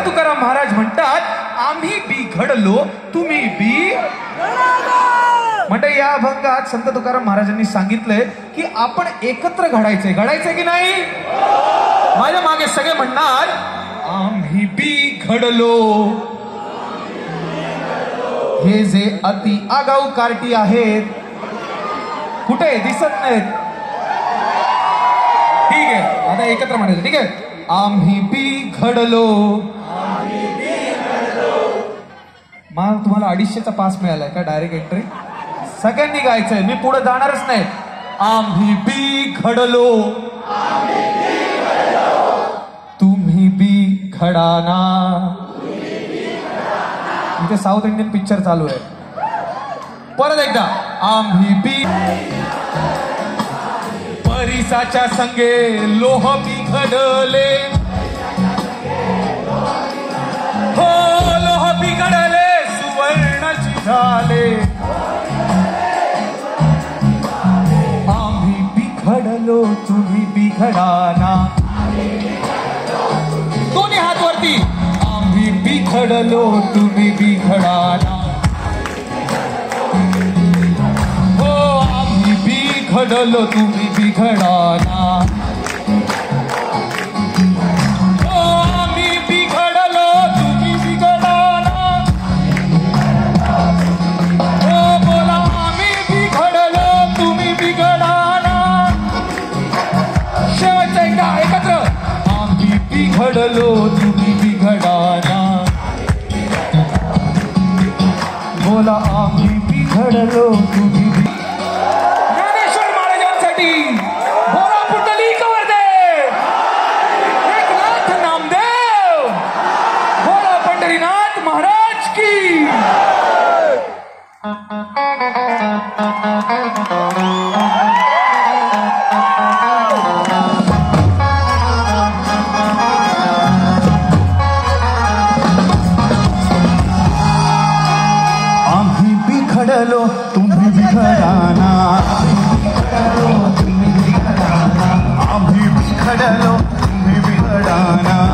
तुकाराम महाराज म्हणतात आम्ही बिघडलो तुम्ही बी म्हणजे या अभंगात संत तुकाराम महाराजांनी सांगितलंय की आपण एकत्र घडायचंय की नाही. माझ्या मागे सगळे म्हणणार आम्ही बिघडलो. हे जे अति आगाऊ कार्टी आहेत कुठे दिसत नाहीत. ठीक आहे आता एकत्र म्हणायचं. ठीक आहे आम्ही बिघडलो. मग तुम्हाला 250चा पास मिळालाय का डायरेक्ट एंट्री. सगळ्यांनी गायचंय मी पुढे जाणारच नाही. आम्ही बिघडलो तुम्ही बिघडाना. इथे साऊथ इंडियन पिक्चर चालू आहे. परत एकदा आम्ही परिसाच्या संगे लोह बिघडले. हो लोह बिघडले सुवर्ण झाले. आम्ही बिघडलो तुम्ही बिघडाना. दोन्ही हात वरती. आम्ही बिघडलो तुम्ही बिघडाना. हो आम्ही बिघडलो तुम्ही बिघडाना. हो आम्ही बिघडलो तुम्ही बिघडाना. हो बोला आम्ही बिघडलो तुम्ही बिघडाना. शेवटचा एकदा एकत्र. आम्ही बिघडलो तुम्ही बिघडाना. बोला आम्ही बिघडलो तुम्ही ज्ञानेश्वर महाराजांसाठी बोला पुटली कवर्दे. एकनाथ नामदेव. बोला पंढरीनाथ महाराज की. आम्ही बिघडलो तुम्ही बिघडाना. आम्ही बिघडलो तुम्ही बिघडाना.